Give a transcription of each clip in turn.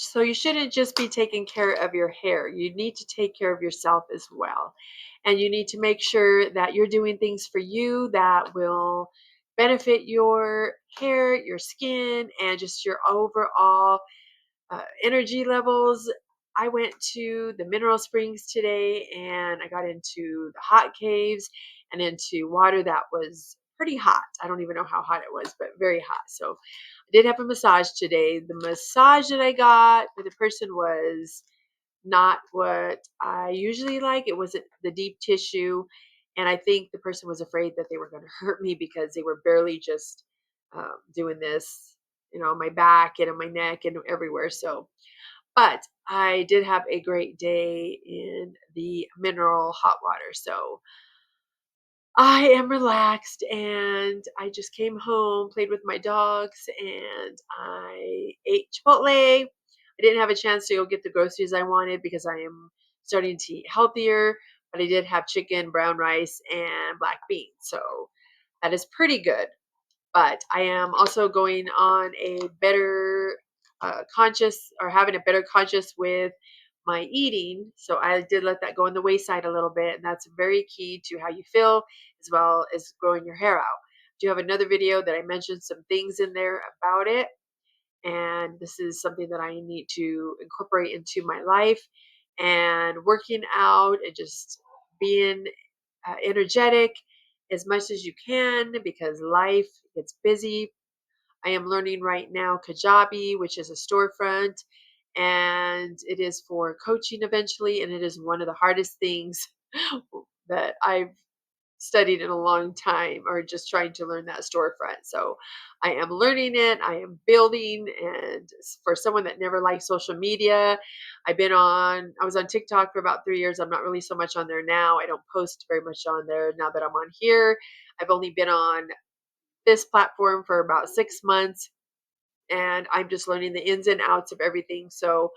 So you shouldn't just be taking care of your hair. You need to take care of yourself as well. And you need to make sure that you're doing things for you that will benefit your hair, your skin, and just your overall energy levels. I went to the mineral springs today and I got into the hot caves and into water that was pretty hot. I don't even know how hot it was, but very hot. So I did have a massage today. The massage that I got for the person was not what I usually like. It wasn't the deep tissue. And I think the person was afraid that they were going to hurt me because they were barely just doing this, on my back and on my neck and everywhere. So, but I did have a great day in the mineral hot water. So I am relaxed and I just came home, played with my dogs, and I ate Chipotle. I didn't have a chance to go get the groceries I wanted because I am starting to eat healthier, but I did have chicken, brown rice, and black beans. So that is pretty good. But I am also going on a better conscious, or having a better conscious with my eating. So I did let that go on the wayside a little bit. And that's very key to how you feel as well as growing your hair out. I do have another video that I mentioned some things in there about it. And this is something that I need to incorporate into my life, and working out and just being energetic as much as you can because life gets busy. I am learning right now Kajabi, which is a storefront, and it is for coaching eventually. And it is one of the hardest things that I've studied in a long time, or just trying to learn that storefront. So I am learning it, I am building. And for someone that never liked social media, I was on TikTok for about 3 years. I'm not really so much on there now. I don't post very much on there now that I'm on here. I've only been on this platform for about 6 months, and I'm just learning the ins and outs of everything. So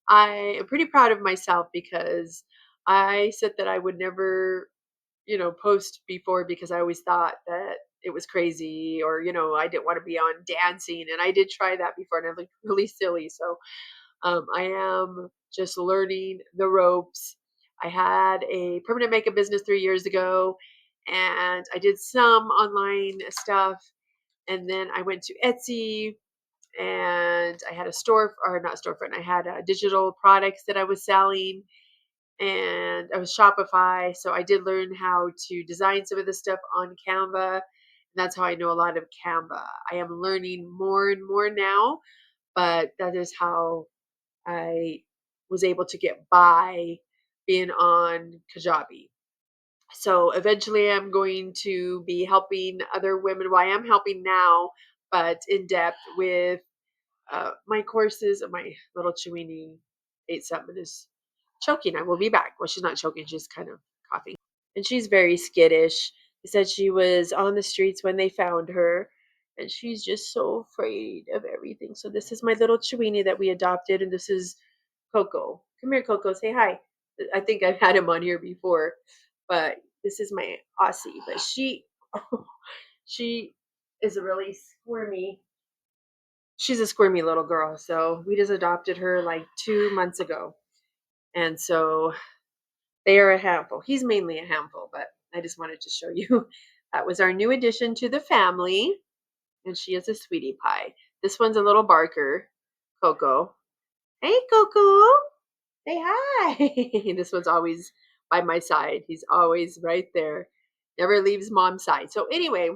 I am pretty proud of myself because I said that I would never, post before because I always thought that it was crazy, or, I didn't want to be on dancing. And I did try that before and I looked really silly. So I am just learning the ropes. I had a permanent makeup business 3 years ago, and I did some online stuff. And then I went to Etsy, and I had a store, or not storefront, I had digital products that I was selling, and I was Shopify. So I did learn how to design some of the stuff on Canva. And that's how I know a lot of Canva. I am learning more and more now, but that is how I was able to get by being on Kajabi. So eventually I'm going to be helping other women. Well, I am helping now, but in depth with my courses. And my little Chewini ate something, is choking. I will be back. Well, she's not choking. She's kind of coughing. And she's very skittish. They said she was on the streets when they found her. And she's just so afraid of everything. So this is my little Chewini that we adopted. And this is Coco. Come here, Coco. Say hi. I think I've had him on here before. But this is my Aussie. But she is a really squirmy, she's a squirmy little girl. So we just adopted her like 2 months ago. And so they are a handful. He's mainly a handful, but I just wanted to show you that was our new addition to the family. And she is a sweetie pie. This one's a little barker, Coco. Hey, Coco. Say hi. This one's always by my side. He's always right there. Never leaves mom's side. So anyway,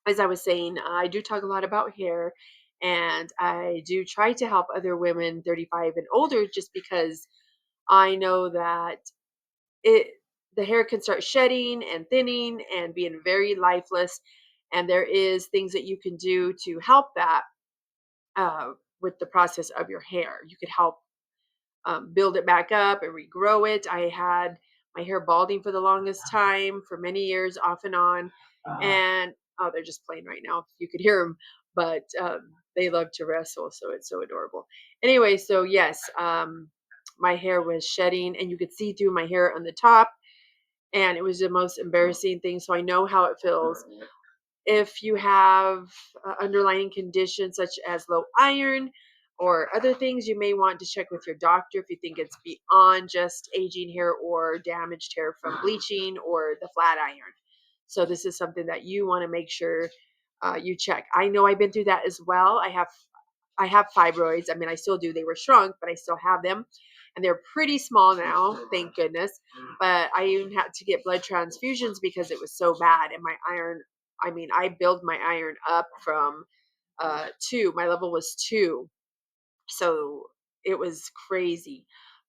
as I was saying, I do talk a lot about hair, and I do try to help other women 35 and older just because I know that it the hair can start shedding and thinning and being very lifeless, and there is things that you can do to help that with the process of your hair. You could help build it back up and regrow it. I had my hair balding for the longest time, for many years, off and on. And oh, they're just playing right now. You could hear them, but they love to wrestle, so it's so adorable. Anyway, so yes, my hair was shedding, and you could see through my hair on the top, and it was the most embarrassing thing. So I know how it feels. If you have underlying conditions such as low iron, or other things, you may want to check with your doctor if you think it's beyond just aging hair or damaged hair from bleaching or the flat iron. So this is something that you want to make sure you check. I know I've been through that as well. I have fibroids. I mean, I still do. They were shrunk, but I still have them. And they're pretty small now, thank goodness. But I even had to get blood transfusions because it was so bad. And my iron, I mean, I built my iron up from 2. My level was 2, so it was crazy.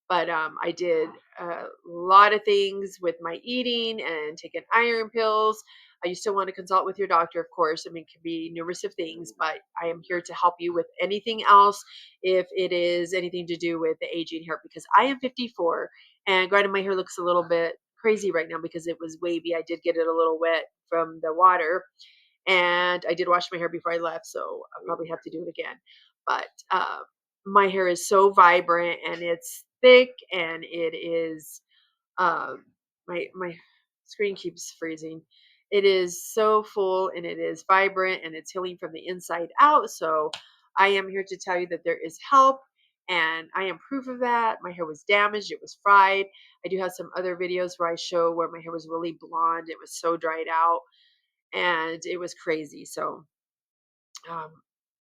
But I did a lot of things with my eating and taking iron pills. You still want to consult with your doctor, of course. I mean, it can be numerous of things, but I am here to help you with anything else if it is anything to do with the aging hair, because I am 54, and granted, my hair looks a little bit crazy right now because it was wavy. I did get it a little wet from the water, and I did wash my hair before I left, so I'll probably have to do it again. But my hair is so vibrant and it's thick, and it is um, my screen keeps freezing. It is so full and it is vibrant and it's healing from the inside out. So I am here to tell you that there is help, and I am proof of that. My hair was damaged, it was fried. I do have some other videos where I show where my hair was really blonde. It was so dried out and it was crazy. So um,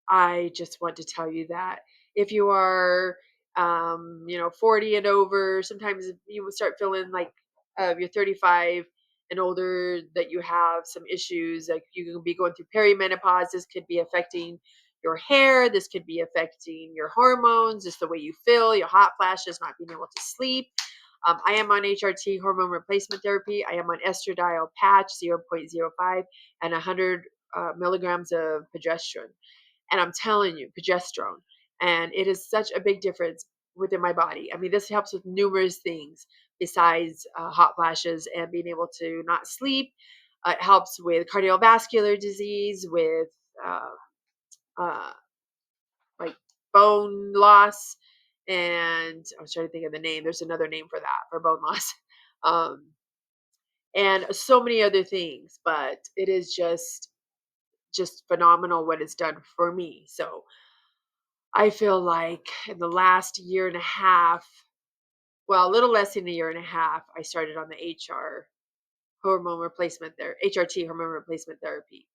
I just want to tell you that if you are, 40 and over, sometimes you will start feeling like you're 35 and older, that you have some issues. Like you can be going through perimenopause. This could be affecting your hair. This could be affecting your hormones, just the way you feel, your hot flashes, not being able to sleep. I am on HRT, hormone replacement therapy. I am on estradiol patch 0.05 and 100 milligrams of progesterone. And I'm telling you, progesterone. And it is such a big difference within my body. I mean, this helps with numerous things besides hot flashes and being able to not sleep. It helps with cardiovascular disease, with uh, uh, like bone loss. And I was trying to think of the name. There's another name for that, for bone loss. Um, and so many other things, but it is just phenomenal what it's done for me. So I feel like in the last year and a half, well, a little less than a year and a half, I started on the HRT, hormone replacement therapy.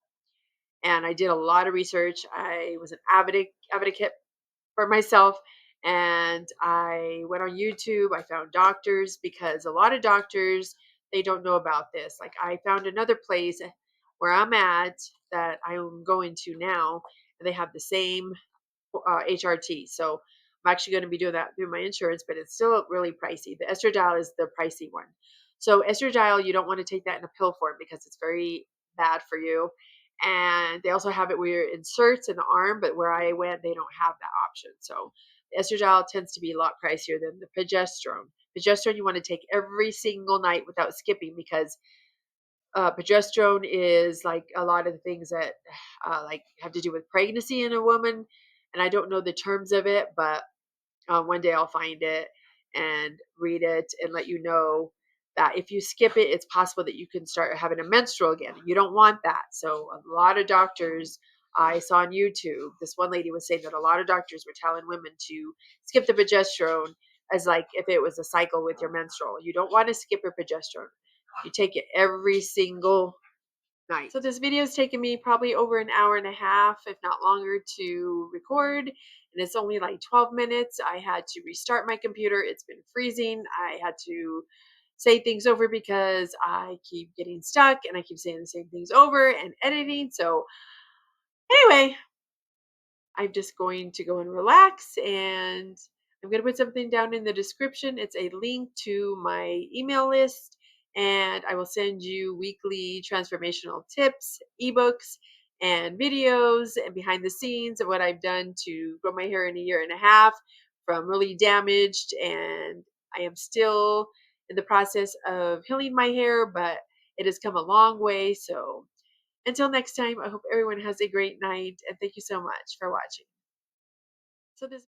And I did a lot of research. I was an advocate for myself, and I went on YouTube. I found doctors, because a lot of doctors, they don't know about this. Like I found another place where I'm at that I'm going to now, and they have the same HRT. So I'm actually going to be doing that through my insurance, but it's still really pricey. The estradiol is the pricey one. So estradiol, you don't want to take that in a pill form because it's very bad for you. And they also have it where it inserts in the arm, but where I went, they don't have that option. So the estradiol tends to be a lot pricier than the progesterone. Progesterone you want to take every single night without skipping, because progesterone is like a lot of the things that like have to do with pregnancy in a woman, and I don't know the terms of it, but one day I'll find it and read it and let you know that if you skip it, it's possible that you can start having a menstrual again. You don't want that. So a lot of doctors I saw on YouTube, this one lady was saying that a lot of doctors were telling women to skip the progesterone as like if it was a cycle with your menstrual. You don't want to skip your progesterone. You take it every single night. So this video has taken me probably over an hour and a half, if not longer, to record. And it's only like 12 minutes. I had to restart my computer. It's been freezing. I had to say things over because I keep getting stuck and I keep saying the same things over and editing. So anyway, I'm just going to go and relax, and I'm going to put something down in the description. It's a link to my email list, and I will send you weekly transformational tips, ebooks, and videos and behind the scenes of what I've done to grow my hair in a year and a half from really damaged. And I am still in the process of healing my hair, but it has come a long way. So until next time, I hope everyone has a great night, and thank you so much for watching. So this